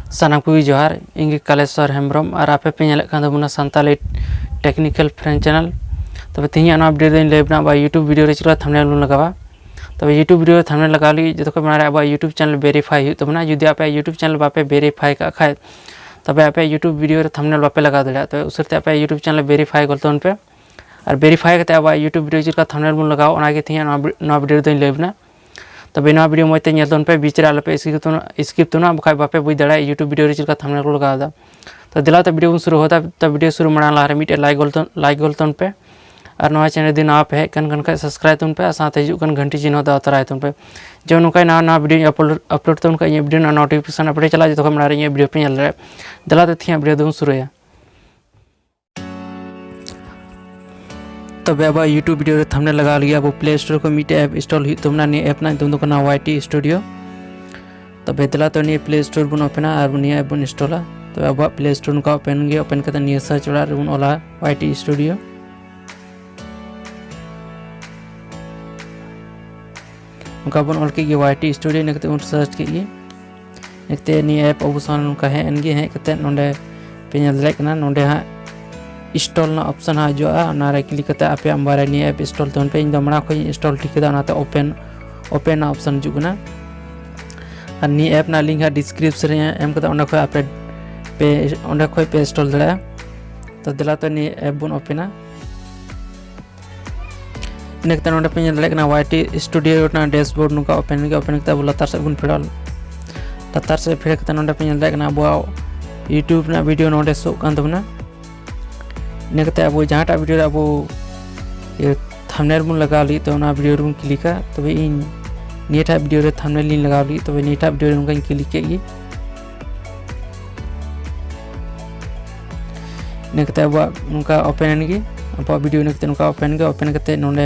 सानाम को जोहार इंगे कालेश्वर हेम्ब्रम और आपे पे नेले कान दबुना संताली टेक्निकल फ्रेंड चैनल तब तीन आना अपडेट दिन लेबना बा यूट्यूब वीडियो रे चला थंबनेल बन लगावा तब यूट्यूब वीडियो थंबनेल लगा ली जतो को बनारे अब यूट्यूब चैनल वेरीफाई हो तबना यदि आप यूट्यूब चैनल बापे वेरीफाई का खाए तब आप यूट्यूब वीडियो रे थंबनेल बापे लगा दे तो उसरते आप यूट्यूब चैनल वेरीफाई करतन पे और वेरीफाई करते अब यूट्यूब वीडियो चला थंबनेल बन लगाओ ओनागे तीन ना वीडियो दिन लेबना तब इन वीडियो मजते नेलतन पे बीच रे आलोपे स्किप तो ना बखा बापे बुझ दड़ा यूट्यूब वीडियो रे चला थंबनेल को लगा दा तो दिला तो वीडियो शुरू होता तो वीडियो शुरू माड़ा लारे मिटे लाइक गोलतन पे और नवा चैनल दिन आप है कन का सब्सक्राइब तुन पे साथ हिजुकन घंटी चिन्ह दा उतराय तुन पे जो नुका ना वीडियो अपलोड तुन का ये वीडियो ना नोटिफिकेशन अपडेट चला जो माड़ा ये वीडियो पे नेल रे दिला तो थिया वीडियो दो शुरू है तब अब यूट्यूब वीडियो रे थंबनेल लगा लिया अब प्ले स्टोर को मिटे ऐप इंस्टॉल हुई तुमना ने ऐप ना तुम दोना वाईटी स्टूडियो तब दिला तो ने प्ले स्टोर बन ओपना और ने ऐप बन इंस्टॉला तो अब प्ले स्टोर का ओपन गे ओपन करते ने सर्च वाला रे बन ओला वाईटी स्टूडियो उनका बन ऑल के वाईटी स्टूडियो ने उन सर्च के नेक्ते नि ऐप अबुसान उनका है एनगे है कते नोंडे पे नेल कना नोंडे हा इंस्टॉल ना ऑप्शन हा जो ना रे क्लिक करते आपे अंबारे नि ऐप इंस्टॉल तोन पे इन दमणा को इंस्टॉल टिकेदा नाते ओपन ऑप्शन जुगना और नि ऐप ना लिंक है डिस्क्रिप्शन रे एम कते ओंडा को आपे पे ओंडा को पे इंस्टॉल दड़ा तो दिला तो नि ऐप बन ओपना नेक्ते नोंडे पे नेल कना वाईटी स्टूडियो ना डैशबोर्ड नुका ओपन करते अब लतार से बन फेडल लतार से फेड करते नोंडे पे नेल कना अब यूट्यूब ना वीडियो नोंडे सो कान तबना नेक्ते अब जहाँटा वीडियो अब ये थंबनेल बन लगा ली तो ना वीडियो बन क्लिका तब इन नेटा वीडियो रे थंबनेल इन लगा ली तब नेटा वीडियो रे उनका क्लिक के नेक्ते अब उनका ओपन गे अब वीडियो नेक्ते उनका ओपन करते नोंडे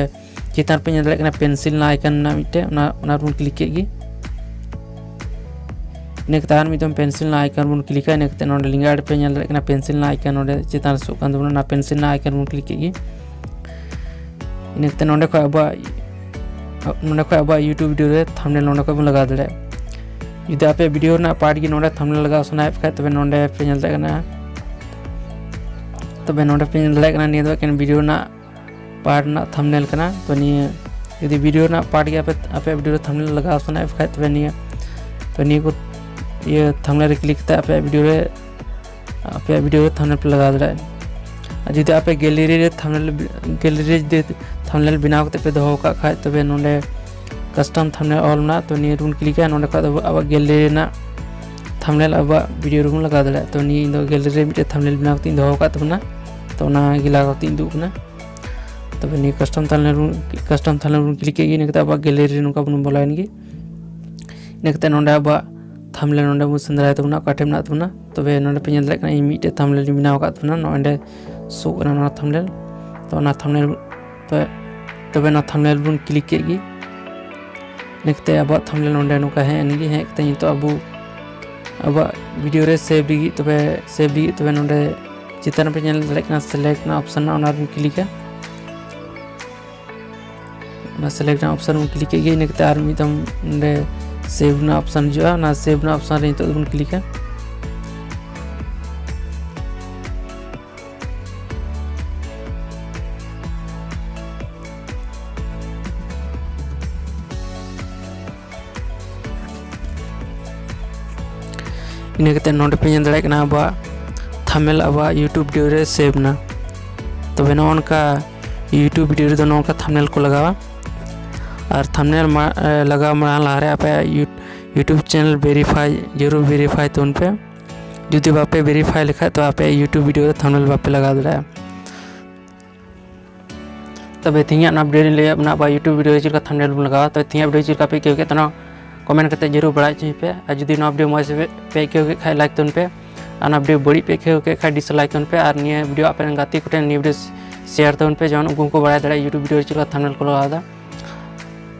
चितार पे नेल कना पेंसिल ना आइकन ना मिटे ना बन क्लिक के नेक्ते आर मिदम पेंसिल ना आइकन बन क्लिक है नेक्ते नोंडे लिंगाड पे नेल कना पेंसिल ना आइकन नोंडे चितार सो कान दबना ना पेंसिल ना आइकन बन क्लिक के नेक्ते नोंडे को अब यूट्यूब वीडियो रे थंबनेल नोंडे को बन लगा दे यदि आप वीडियो ना पार्ट की नोंडे थंबनेल लगा सना खाय तबे नोंडे पे नेल कना तबे नोंडे पे नेल कना नि दो कन वीडियो ना पार्ट ना थंबनेल कना तो नि यदि वीडियो ना पार्ट के आप वीडियो थंबनेल लगा सना खाय तबे नि तो नि को ये थंबनेल रे क्लिक करते आप वीडियो थंबनेल पे लगा दे यदि आप गैलरी थंबनेल बनाव करते पे दो का खाय तबे नोंडे कस्टम थंबनेल ऑल ना तो नि रुन क्लिक है नोंडे का अब गैलरी ना थंबनेल अब वीडियो रुन लगा दे तो नि दो गैलरी रे मिटे थंबनेल बनाव करते दो का तबना तो ना गिला करते दुना तबे नि कस्टम थंबनेल रुन क्लिक के ने अब गैलरी नुका बन बोलाइन गे नेक्ते नोंडे अब थंबनेल नोंडे बन संदराय तबना काटे ना तबना तबे नोंडे पे नेल कना मिटे थंबनेल बनाव का तबना नोंडे सो कना ना थंबनेल तो ना थंबनेल तबे ना थंबनेल बन क्लिक के नेक्ते अब थंबनेल नोंडे नुका है एनगे है कते तो अब वीडियो रे सेव दी तबे नोंडे चित्र पे नेल कना सेलेक्ट ना ऑप्शन ना बन क्लिक है ना सेलेक्ट ना ऑप्शन बन क्लिक के नेक्ते आर मिदम नोंडे सेव ना ऑप्शन जो ना सेव ना ऑप्शन रे तो बन क्लिक है इन कते नोंडे पे नेल कना अब थंबनेल अब यूट्यूब वीडियो रे सेव ना तबे नोनका यूट्यूब वीडियो रे नोनका थंबनेल को लगावा और थंबनेल लगा मारा लारे आप यूट्यूब चैनल जरूर वेरीफाई तो उन पे यदि बापे वेरीफाई लिखा तो आप यूट्यूब वीडियो रे थंबनेल बापे लगा दे तबे थिया ना वीडियो ले अपना बा यूट्यूब वीडियो चिका थंबनेल बन लगा तो थिया वीडियो चिका पे क्यों के तना कमेंट करते जरूर बड़ा चाहिए पे और यदि ना वीडियो मज पे क्यों के खाई लाइक तुन पे और वीडियो बड़ी पे क्यों के खाई डिसलाइक तुन पे और निये वीडियो आप गाती को नि वीडियो शेयर तुन पे जौन उनको बड़ा दड़ा यूट्यूब वीडियो चिका थंबनेल को लगा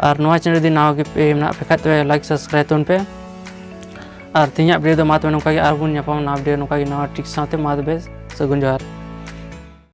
और नवा चैनल यदि नाव के पे ना पे खाते लाइक सब्सक्राइब तुन पे और थिया वीडियो दो मात नौका आर बन ना वीडियो नौका नवा ट्रिक साथे मात बेस सगुन जोहार।